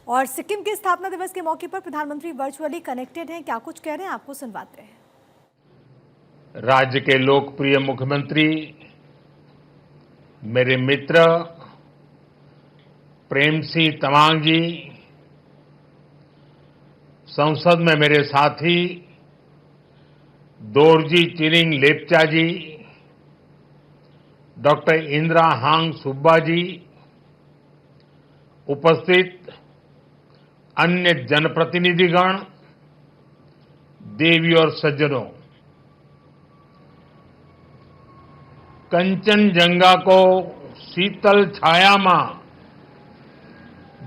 और सिक्किम के स्थापना दिवस के मौके पर प्रधानमंत्री वर्चुअली कनेक्टेड हैं, क्या कुछ कह रहे हैं आपको सुनवाते हैं। राज्य के लोकप्रिय मुख्यमंत्री, मेरे मित्र प्रेम सिंह तमांग जी, संसद में मेरे साथी दोरजी चिरिंग लेप्चा जी, डॉक्टर इंदिरा हांग सुब्बा जी, उपस्थित अन्य जनप्रतिनिधिगण, देवी और सज्जनों, कंचनजंगा को शीतल छाया में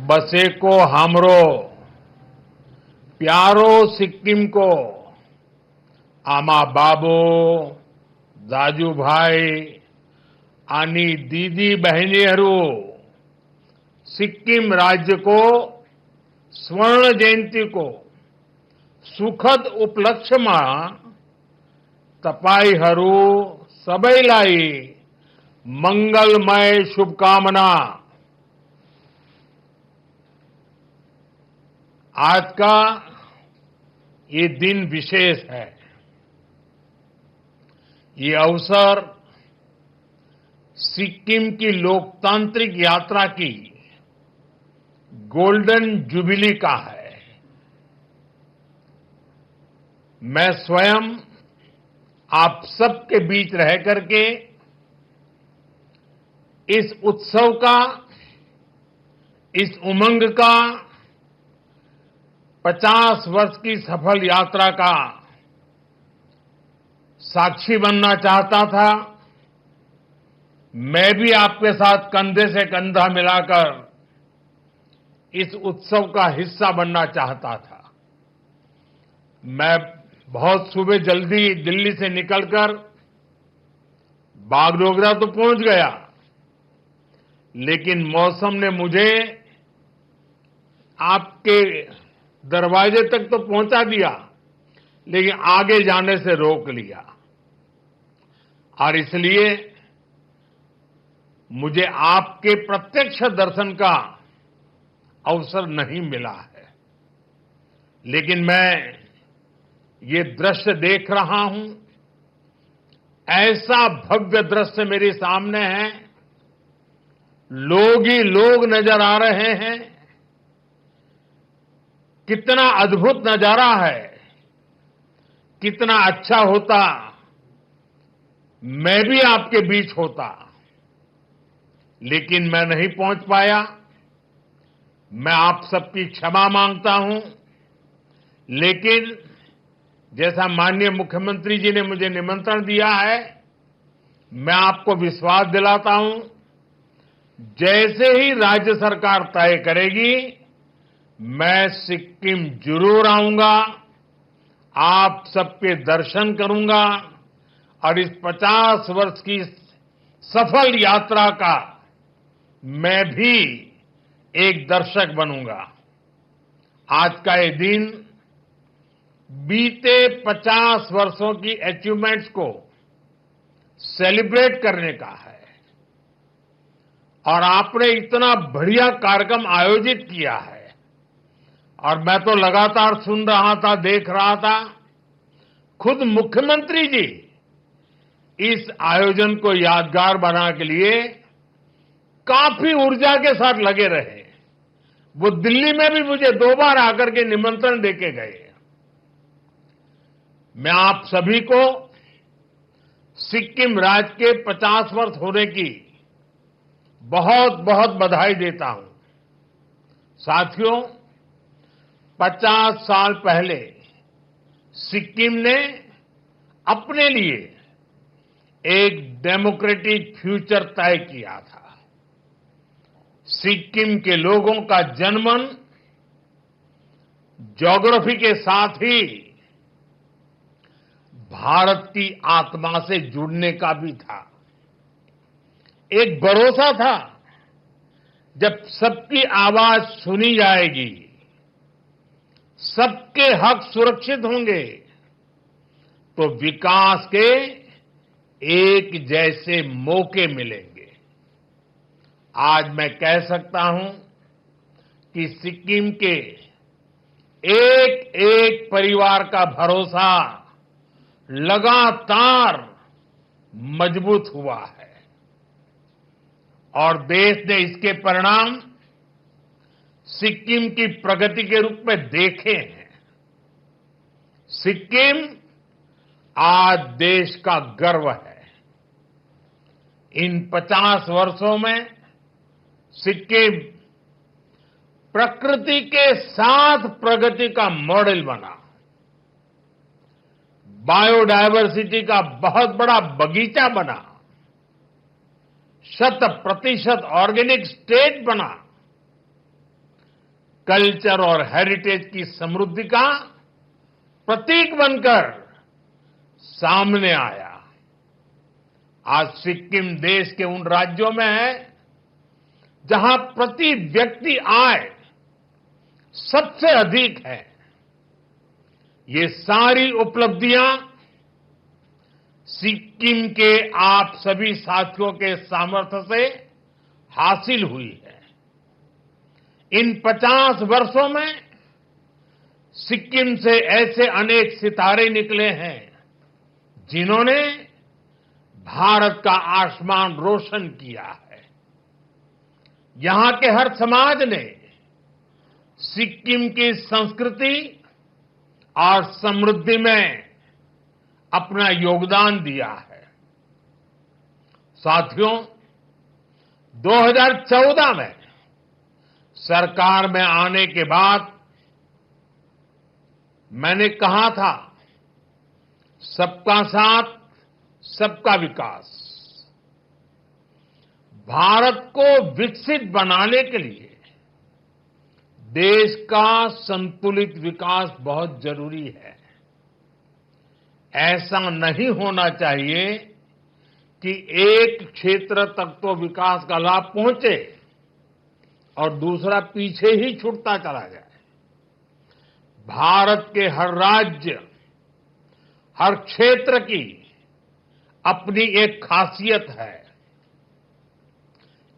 बसे को हमरो प्यारो सिक्किम को आमा बाबो दाजूभाई आनी दीदी बहनीहरू सिक्किम राज्य को स्वर्ण जयंती को सुखद उपलक्ष्य में तपाईहरू सबैलाई मंगलमय शुभकामना। आज का ये दिन विशेष है। ये अवसर सिक्किम की लोकतांत्रिक यात्रा की गोल्डन जुबिली का है। मैं स्वयं आप सबके बीच रह करके इस उत्सव का, इस उमंग का 50 वर्ष की सफल यात्रा का साक्षी बनना चाहता था। मैं भी आपके साथ कंधे से कंधा मिलाकर इस उत्सव का हिस्सा बनना चाहता था। मैं बहुत सुबह जल्दी दिल्ली से निकलकर बागडोगरा तो पहुंच गया, लेकिन मौसम ने मुझे आपके दरवाजे तक तो पहुंचा दिया, लेकिन आगे जाने से रोक लिया। और इसलिए मुझे आपके प्रत्यक्ष दर्शन का अवसर नहीं मिला है, लेकिन मैं ये दृश्य देख रहा हूं। ऐसा भव्य दृश्य मेरे सामने है, लोग ही लोग नजर आ रहे हैं। कितना अद्भुत नजारा है। कितना अच्छा होता मैं भी आपके बीच होता, लेकिन मैं नहीं पहुंच पाया। मैं आप सबकी क्षमा मांगता हूं, लेकिन जैसा माननीय मुख्यमंत्री जी ने मुझे निमंत्रण दिया है, मैं आपको विश्वास दिलाता हूं, जैसे ही राज्य सरकार तय करेगी, मैं सिक्किम जरूर आऊंगा, आप सबके दर्शन करूंगा और इस 50 वर्ष की सफल यात्रा का मैं भी एक दर्शक बनूंगा। आज का ये दिन बीते 50 वर्षों की अचीवमेंट्स को सेलिब्रेट करने का है। और आपने इतना बढ़िया कार्यक्रम आयोजित किया है, और मैं तो लगातार सुन रहा था, देख रहा था। खुद मुख्यमंत्री जी इस आयोजन को यादगार बनाने के लिए काफी ऊर्जा के साथ लगे रहे। वो दिल्ली में भी मुझे 2 बार आकर के निमंत्रण देके गए। मैं आप सभी को सिक्किम राज्य के 50 वर्ष होने की बहुत बहुत बधाई देता हूं। साथियों, 50 साल पहले सिक्किम ने अपने लिए एक डेमोक्रेटिक फ्यूचर तय किया था। सिक्किम के लोगों का जनमन ज्योग्राफी के साथ ही भारत की आत्मा से जुड़ने का भी था। एक भरोसा था, जब सबकी आवाज सुनी जाएगी, सबके हक सुरक्षित होंगे, तो विकास के एक जैसे मौके मिलेंगे। आज मैं कह सकता हूं कि सिक्किम के एक एक परिवार का भरोसा लगातार मजबूत हुआ है और देश ने इसके परिणाम सिक्किम की प्रगति के रूप में देखे हैं। सिक्किम आज देश का गर्व है। इन 50 वर्षों में सिक्किम प्रकृति के साथ प्रगति का मॉडल बना, बायोडायवर्सिटी का बहुत बड़ा बगीचा बना, 100% ऑर्गेनिक स्टेट बना, कल्चर और हेरिटेज की समृद्धि का प्रतीक बनकर सामने आया। आज सिक्किम देश के उन राज्यों में है जहां प्रति व्यक्ति आय सबसे अधिक है। ये सारी उपलब्धियां सिक्किम के आप सभी साथियों के सामर्थ्य से हासिल हुई है। इन 50 वर्षों में सिक्किम से ऐसे अनेक सितारे निकले हैं जिन्होंने भारत का आसमान रोशन किया है। यहां के हर समाज ने सिक्किम की संस्कृति और समृद्धि में अपना योगदान दिया है। साथियों, 2014 में सरकार में आने के बाद मैंने कहा था, सबका साथ सबका विकास। भारत को विकसित बनाने के लिए देश का संतुलित विकास बहुत जरूरी है। ऐसा नहीं होना चाहिए कि एक क्षेत्र तक तो विकास का लाभ पहुंचे और दूसरा पीछे ही छूटता चला जाए। भारत के हर राज्य, हर क्षेत्र की अपनी एक खासियत है।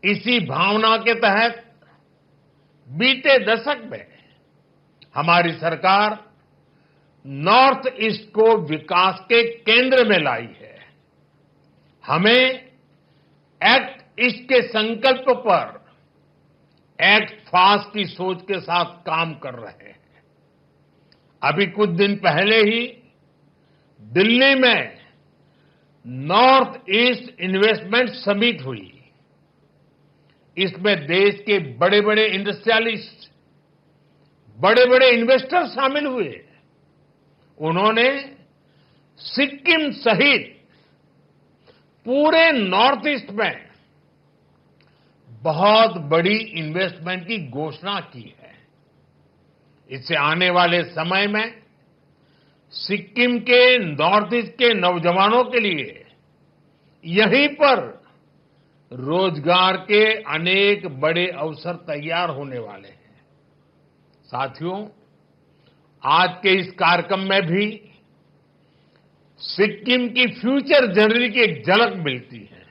इसी भावना के तहत बीते दशक में हमारी सरकार नॉर्थ ईस्ट को विकास के केंद्र में लाई है। हमें एक्ट ईस्ट के संकल्प पर एक्ट फास्ट की सोच के साथ काम कर रहे हैं। अभी कुछ दिन पहले ही दिल्ली में नॉर्थ ईस्ट इन्वेस्टमेंट समिट हुई। इसमें देश के बड़े बड़े इंडस्ट्रियलिस्ट, बड़े बड़े इन्वेस्टर शामिल हुए। उन्होंने सिक्किम सहित पूरे नॉर्थ ईस्ट में बहुत बड़ी इन्वेस्टमेंट की घोषणा की है। इससे आने वाले समय में सिक्किम के नॉर्थ ईस्ट के नौजवानों के लिए यहीं पर रोजगार के अनेक बड़े अवसर तैयार होने वाले हैं। साथियों, आज के इस कार्यक्रम में भी सिक्किम की फ्यूचर जर्नी की एक झलक मिलती है।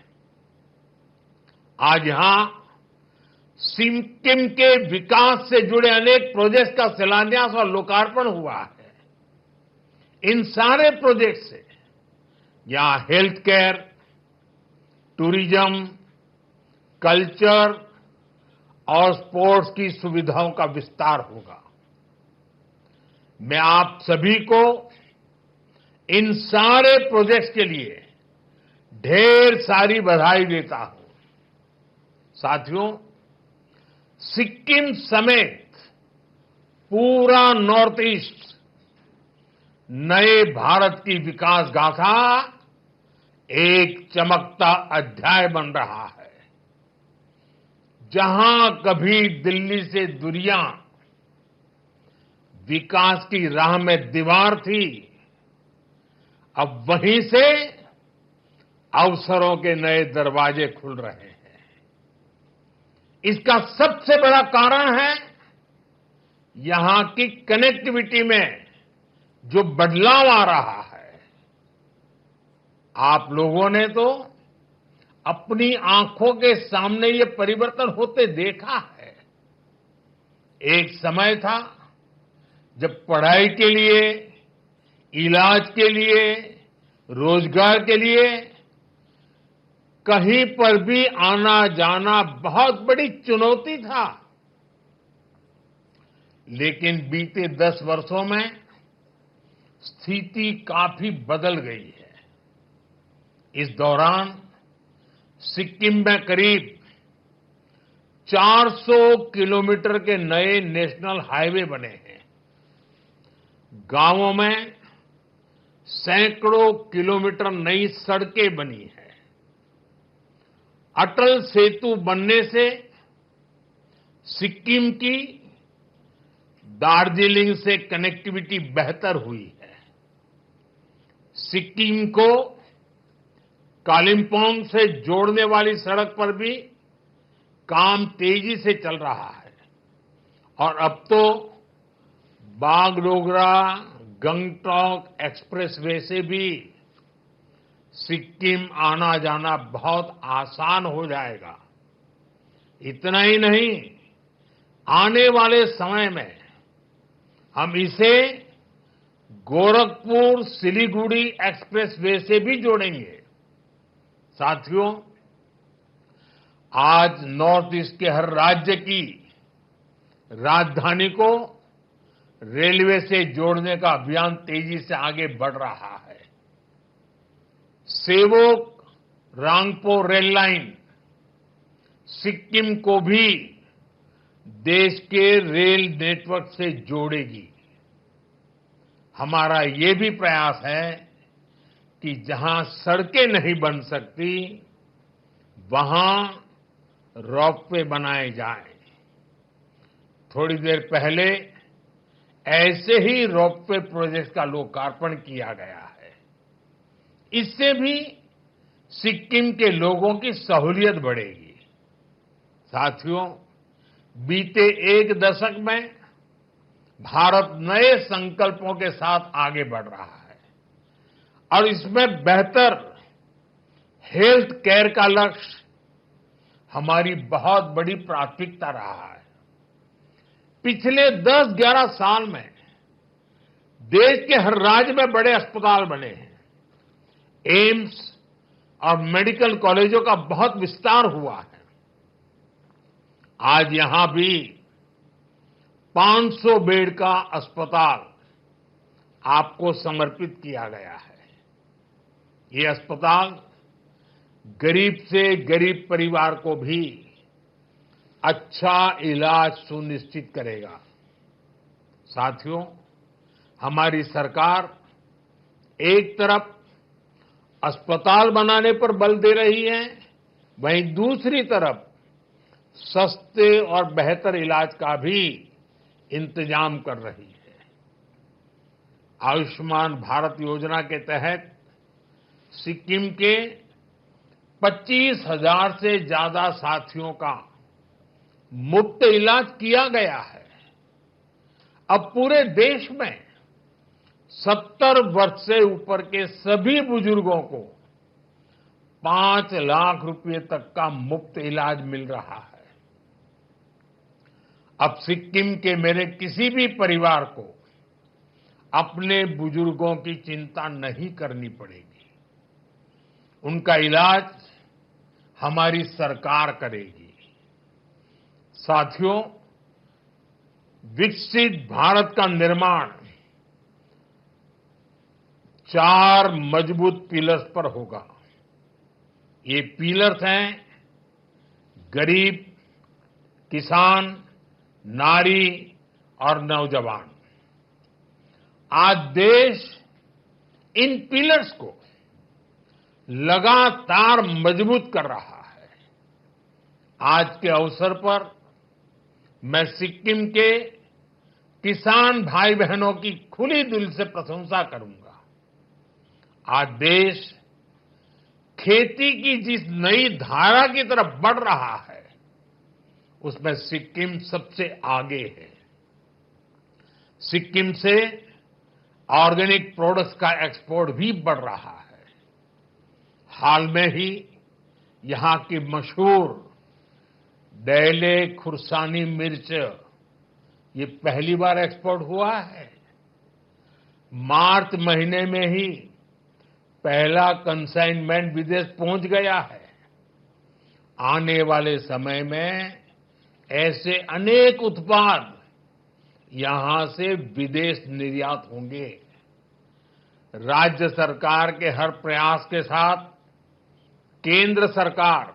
आज यहां सिक्किम के विकास से जुड़े अनेक प्रोजेक्ट्स का शिलान्यास और लोकार्पण हुआ है। इन सारे प्रोजेक्ट से यहां हेल्थ केयर, टूरिज्म, कल्चर और स्पोर्ट्स की सुविधाओं का विस्तार होगा। मैं आप सभी को इन सारे प्रोजेक्ट्स के लिए ढेर सारी बधाई देता हूं। साथियों, सिक्किम समेत पूरा नॉर्थ ईस्ट नए भारत की विकास गाथा एक चमकता अध्याय बन रहा है। जहां कभी दिल्ली से दूरियां विकास की राह में दीवार थी, अब वहीं से अवसरों के नए दरवाजे खुल रहे हैं। इसका सबसे बड़ा कारण है यहां की कनेक्टिविटी में जो बदलाव आ रहा है। आप लोगों ने तो अपनी आंखों के सामने ये परिवर्तन होते देखा है। एक समय था जब पढ़ाई के लिए, इलाज के लिए, रोजगार के लिए कहीं पर भी आना जाना बहुत बड़ी चुनौती था। लेकिन बीते 10 वर्षों में स्थिति काफी बदल गई है। इस दौरान सिक्किम में करीब 400 किलोमीटर के नए नेशनल हाईवे बने हैं। गांवों में सैकड़ों किलोमीटर नई सड़कें बनी हैं। अटल सेतु बनने से सिक्किम की दार्जिलिंग से कनेक्टिविटी बेहतर हुई है। सिक्किम को कालिम्पोंग से जोड़ने वाली सड़क पर भी काम तेजी से चल रहा है और अब तो बागडोगरा गंगटोक एक्सप्रेसवे से भी सिक्किम आना जाना बहुत आसान हो जाएगा। इतना ही नहीं, आने वाले समय में हम इसे गोरखपुर सिलीगुड़ी एक्सप्रेसवे से भी जोड़ेंगे। साथियों, आज नॉर्थ ईस्ट के हर राज्य की राजधानी को रेलवे से जोड़ने का अभियान तेजी से आगे बढ़ रहा है। सेवोक रांगपो रेल लाइन सिक्किम को भी देश के रेल नेटवर्क से जोड़ेगी। हमारा ये भी प्रयास है कि जहां सड़कें नहीं बन सकती, वहां रोपवे बनाए जाएं। थोड़ी देर पहले ऐसे ही रोपवे प्रोजेक्ट का लोकार्पण किया गया है। इससे भी सिक्किम के लोगों की सहूलियत बढ़ेगी। साथियों, बीते एक दशक में भारत नए संकल्पों के साथ आगे बढ़ रहा है और इसमें बेहतर हेल्थ केयर का लक्ष्य हमारी बहुत बड़ी प्राथमिकता रहा है। पिछले 10-11 साल में देश के हर राज्य में बड़े अस्पताल बने हैं। एम्स और मेडिकल कॉलेजों का बहुत विस्तार हुआ है। आज यहां भी 500 बेड का अस्पताल आपको समर्पित किया गया है। ये अस्पताल गरीब से गरीब परिवार को भी अच्छा इलाज सुनिश्चित करेगा। साथियों, हमारी सरकार एक तरफ अस्पताल बनाने पर बल दे रही है, वहीं दूसरी तरफ सस्ते और बेहतर इलाज का भी इंतजाम कर रही है। आयुष्मान भारत योजना के तहत सिक्किम के 25,000 से ज्यादा साथियों का मुफ्त इलाज किया गया है। अब पूरे देश में 70 वर्ष से ऊपर के सभी बुजुर्गों को 5 लाख रुपए तक का मुफ्त इलाज मिल रहा है। अब सिक्किम के मेरे किसी भी परिवार को अपने बुजुर्गों की चिंता नहीं करनी पड़ेगी। उनका इलाज हमारी सरकार करेगी। साथियों, विकसित भारत का निर्माण 4 मजबूत पिलर्स पर होगा। ये पिलर्स हैं गरीब, किसान, नारी और नौजवान। आज देश इन पिलर्स को लगातार मजबूत कर रहा है। आज के अवसर पर मैं सिक्किम के किसान भाई बहनों की खुली दिल से प्रशंसा करूंगा। आज देश खेती की जिस नई धारा की तरफ बढ़ रहा है, उसमें सिक्किम सबसे आगे है। सिक्किम से ऑर्गेनिक प्रोडक्ट्स का एक्सपोर्ट भी बढ़ रहा है। हाल में ही यहां की मशहूर डैले खुरसानी मिर्च ये पहली बार एक्सपोर्ट हुआ है। मार्च महीने में ही पहला कंसाइनमेंट विदेश पहुंच गया है। आने वाले समय में ऐसे अनेक उत्पाद यहां से विदेश निर्यात होंगे। राज्य सरकार के हर प्रयास के साथ केंद्र सरकार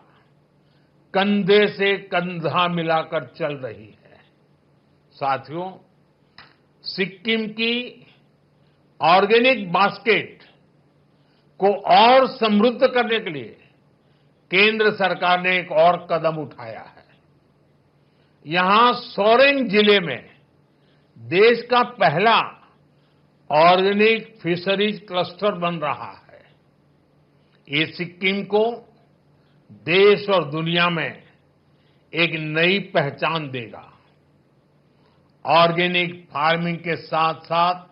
कंधे से कंधा मिलाकर चल रही है। साथियों, सिक्किम की ऑर्गेनिक बास्केट को और समृद्ध करने के लिए केंद्र सरकार ने एक और कदम उठाया है। यहां सोरेंग जिले में देश का पहला ऑर्गेनिक फिशरीज क्लस्टर बन रहा है। ये सिक्किम को देश और दुनिया में एक नई पहचान देगा। ऑर्गेनिक फार्मिंग के साथ साथ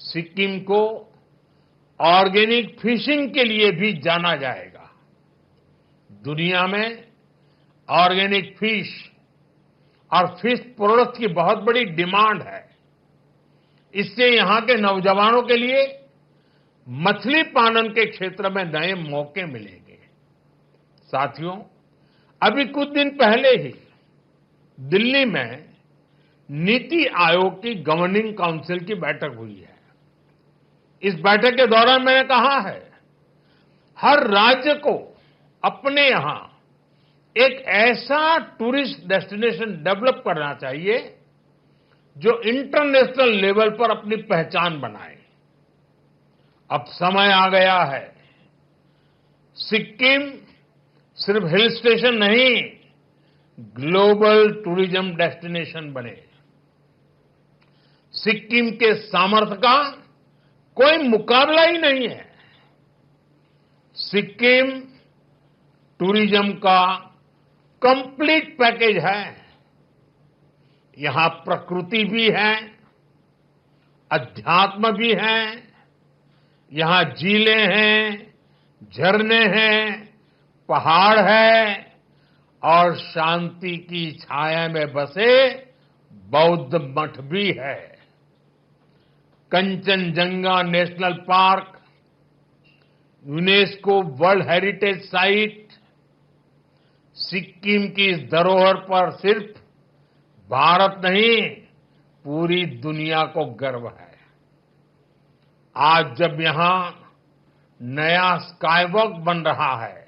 सिक्किम को ऑर्गेनिक फिशिंग के लिए भी जाना जाएगा। दुनिया में ऑर्गेनिक फिश और फिश प्रोडक्ट की बहुत बड़ी डिमांड है। इससे यहां के नौजवानों के लिए मछली पालन के क्षेत्र में नए मौके मिलेंगे। साथियों, अभी कुछ दिन पहले ही दिल्ली में नीति आयोग की गवर्निंग काउंसिल की बैठक हुई है। इस बैठक के दौरान मैंने कहा है, हर राज्य को अपने यहां एक ऐसा टूरिस्ट डेस्टिनेशन डेवलप करना चाहिए जो इंटरनेशनल लेवल पर अपनी पहचान बनाए। अब समय आ गया है, सिक्किम सिर्फ हिल स्टेशन नहीं, ग्लोबल टूरिज्म डेस्टिनेशन बने। सिक्किम के सामर्थ्य का कोई मुकाबला ही नहीं है। सिक्किम टूरिज्म का कंप्लीट पैकेज है। यहां प्रकृति भी है, अध्यात्म भी है, यहां झीलें हैं, झरने हैं, पहाड़ है और शांति की छाया में बसे बौद्ध मठ भी है। Kanchenjunga national park UNESCO world heritage site Sikkim की इस धरोहर पर सिर्फ भारत नहीं, पूरी दुनिया को गर्व है। आज जब यहां नया स्काईवॉक बन रहा है,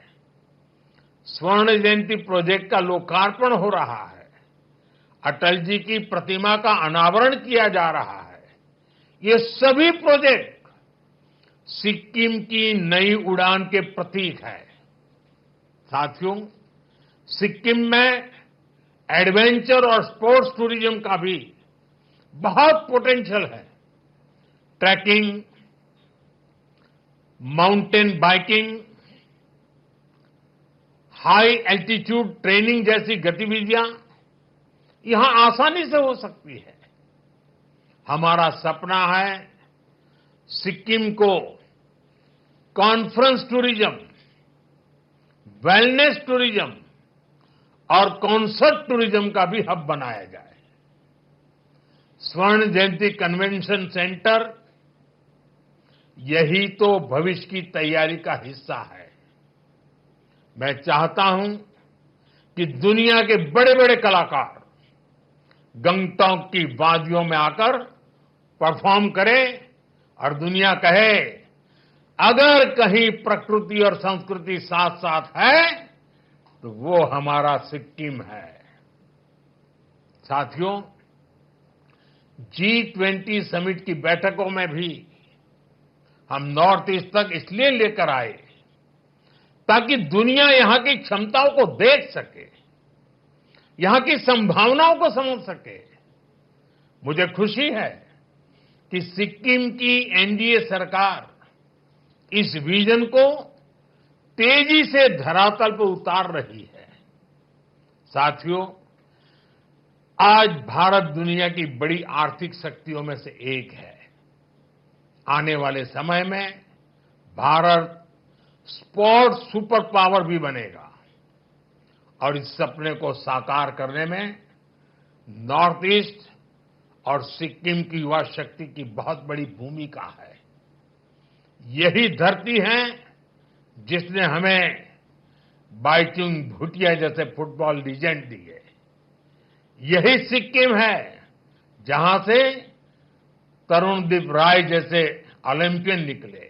स्वर्ण जयंती प्रोजेक्ट का लोकार्पण हो रहा है, अटल जी की प्रतिमा का अनावरण किया जा रहा है, ये सभी प्रोजेक्ट सिक्किम की नई उड़ान के प्रतीक है। साथियों, सिक्किम में एडवेंचर और स्पोर्ट्स टूरिज्म का भी बहुत पोटेंशियल है। Trekking, mountain biking, high altitude training जैसी गतिविधियां यहां आसानी से हो सकती है। हमारा सपना है सिक्किम को कॉन्फ्रेंस टूरिज्म, वेलनेस टूरिज्म और कॉन्सर्ट टूरिज्म का भी हब बनाया जाए। स्वर्ण जयंती कन्वेंशन सेंटर यही तो भविष्य की तैयारी का हिस्सा है। मैं चाहता हूं कि दुनिया के बड़े बड़े कलाकार गंगटोक की वादियों में आकर परफॉर्म करें और दुनिया कहे, अगर कहीं प्रकृति और संस्कृति साथ साथ है तो वो हमारा सिक्किम है। साथियों, G20 समिट की बैठकों में भी हम नॉर्थ ईस्ट तक इसलिए लेकर आए ताकि दुनिया यहां की क्षमताओं को देख सके, यहां की संभावनाओं को समझ सके। मुझे खुशी है कि सिक्किम की एनडीए सरकार इस विजन को तेजी से धरातल पर उतार रही है। साथियों, आज भारत दुनिया की बड़ी आर्थिक शक्तियों में से एक है। आने वाले समय में भारत स्पोर्ट्स सुपर पावर भी बनेगा और इस सपने को साकार करने में नॉर्थ ईस्ट और सिक्किम की युवा शक्ति की बहुत बड़ी भूमिका है। यही धरती है जिसने हमें बाइचुंग भूटिया जैसे फुटबॉल लीजेंड दिए। यही सिक्किम है जहां से तरुणदीप राय जैसे ओलंपियन निकले।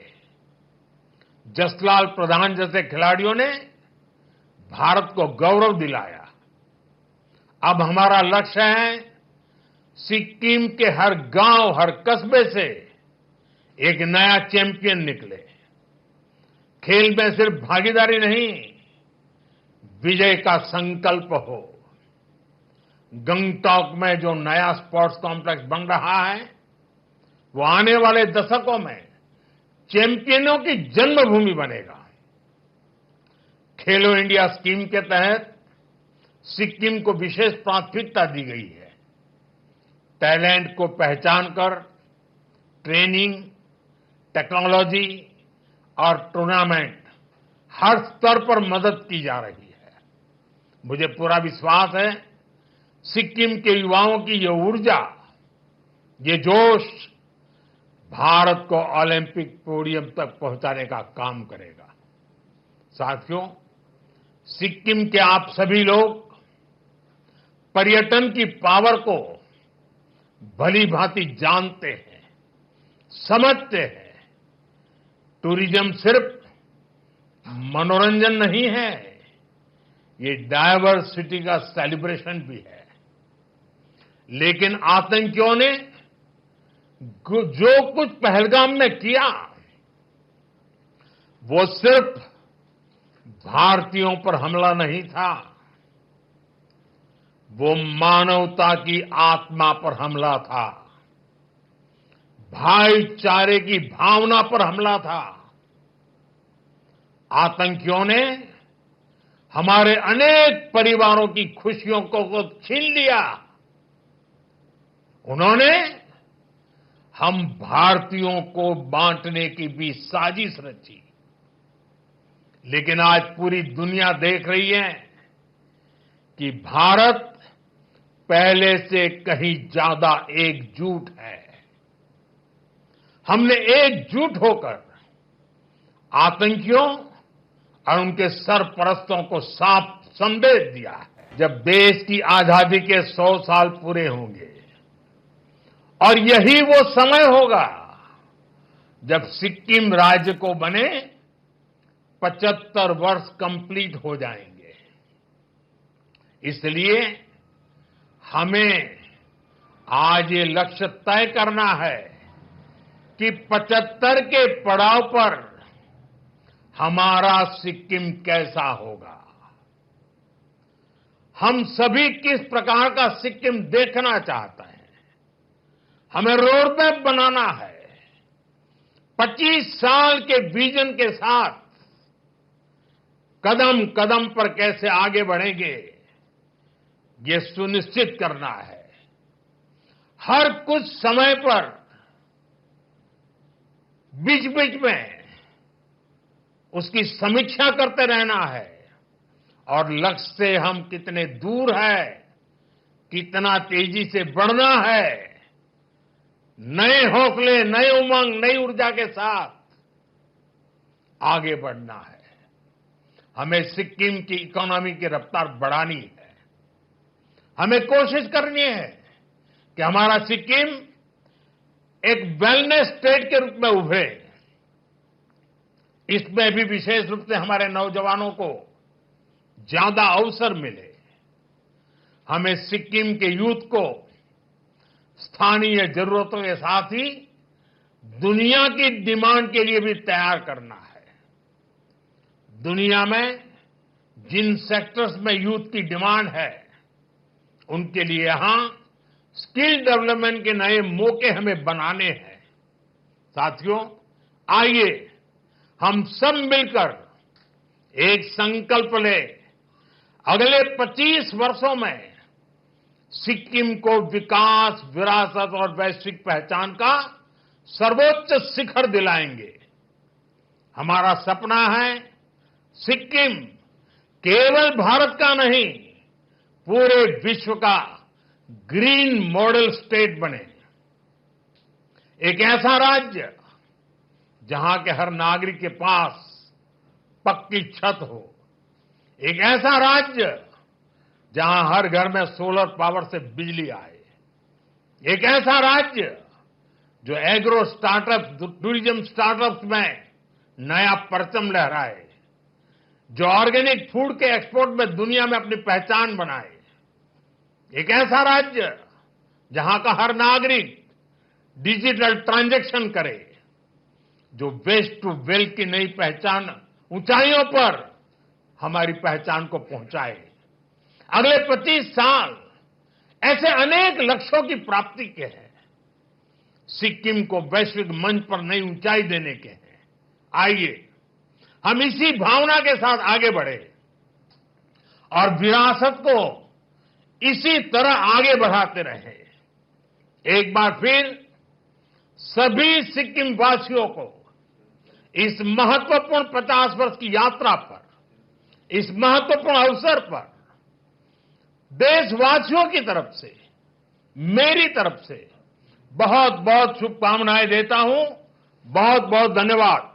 जसलाल प्रधान जैसे खिलाड़ियों ने भारत को गौरव दिलाया। अब हमारा लक्ष्य है सिक्किम के हर गांव, हर कस्बे से एक नया चैंपियन निकले। खेल में सिर्फ भागीदारी नहीं, विजय का संकल्प हो। गंगटॉक में जो नया स्पोर्ट्स कॉम्प्लेक्स बन रहा है, वो आने वाले दशकों में चैंपियनों की जन्मभूमि बनेगा। खेलो इंडिया स्कीम के तहत सिक्किम को विशेष प्राथमिकता दी गई है। टैलेंट को पहचान कर ट्रेनिंग, टेक्नोलॉजी और टूर्नामेंट हर स्तर पर मदद की जा रही है। मुझे पूरा विश्वास है सिक्किम के युवाओं की ये ऊर्जा, ये जोश भारत को ओलंपिक पोडियम तक पहुंचाने का काम करेगा। साथियों, सिक्किम के आप सभी लोग पर्यटन की पावर को भली भांति जानते हैं, समझते हैं। टूरिज्म सिर्फ मनोरंजन नहीं है, ये डायवर्सिटी का सेलिब्रेशन भी है। लेकिन आतंकियों ने जो कुछ पहलगाम में किया, वो सिर्फ भारतीयों पर हमला नहीं था, वो मानवता की आत्मा पर हमला था, भाईचारे की भावना पर हमला था। आतंकियों ने हमारे अनेक परिवारों की खुशियों को छीन लिया। उन्होंने हम भारतीयों को बांटने की भी साजिश रची। लेकिन आज पूरी दुनिया देख रही है कि भारत पहले से कहीं ज्यादा एकजुट है। हमने एकजुट होकर आतंकियों और उनके सरपरस्तों को साफ संदेश दिया है। जब देश की आजादी के 100 साल पूरे होंगे और यही वो समय होगा जब सिक्किम राज्य को बने 75 वर्ष कंप्लीट हो जाएंगे। इसलिए हमें आज ये लक्ष्य तय करना है कि 75 के पड़ाव पर हमारा सिक्किम कैसा होगा। हम सभी किस प्रकार का सिक्किम देखना चाहते हैं। हमें रोड मैप बनाना है। 25 साल के विजन के साथ कदम कदम पर कैसे आगे बढ़ेंगे, ये सुनिश्चित करना है। हर कुछ समय पर बीच बीच में उसकी समीक्षा करते रहना है और लक्ष्य से हम कितने दूर है, कितना तेजी से बढ़ना है, नए हौसले, नए उमंग, नई ऊर्जा के साथ आगे बढ़ना है। हमें सिक्किम की इकोनॉमी की रफ्तार बढ़ानी है। हमें कोशिश करनी है कि हमारा सिक्किम एक वेलनेस स्टेट के रूप में उभरे। इसमें भी विशेष रूप से हमारे नौजवानों को ज्यादा अवसर मिले। हमें सिक्किम के यूथ को स्थानीय जरूरतों के साथ ही दुनिया की डिमांड के लिए भी तैयार करना है। दुनिया में जिन सेक्टर्स में यूथ की डिमांड है, उनके लिए यहां स्किल डेवलपमेंट के नए मौके हमें बनाने हैं। साथियों, आइए हम सब मिलकर एक संकल्प लें। अगले 25 वर्षों में सिक्किम को विकास, विरासत और वैश्विक पहचान का सर्वोच्च शिखर दिलाएंगे। हमारा सपना है केवल भारत का नहीं, पूरे विश्व का ग्रीन मॉडल स्टेट बने, एक ऐसा राज्य जहां के हर नागरिक के पास पक्की छत हो, एक ऐसा राज्य जहां हर घर में सोलर पावर से बिजली आए, एक ऐसा राज्य जो एग्रो स्टार्टअप, टूरिज्म स्टार्टअप्स में नया परचम लहराए, जो ऑर्गेनिक फूड के एक्सपोर्ट में दुनिया में अपनी पहचान बनाए, एक ऐसा राज्य जहां का हर नागरिक डिजिटल ट्रांजैक्शन करे, जो वेस्ट टू वेल्थ की नई पहचान ऊंचाइयों पर हमारी पहचान को पहुंचाए। अगले 25 साल ऐसे अनेक लक्ष्यों की प्राप्ति के हैं, सिक्किम को वैश्विक मंच पर नई ऊंचाई देने के हैं। आइए हम इसी भावना के साथ आगे बढ़े और विरासत को इसी तरह आगे बढ़ाते रहे। एक बार फिर सभी सिक्किम वासियों को इस महत्वपूर्ण 50 वर्ष की यात्रा पर, इस महत्वपूर्ण अवसर पर देशवासियों की तरफ से, मेरी तरफ से बहुत बहुत शुभकामनाएं देता हूं। बहुत बहुत धन्यवाद।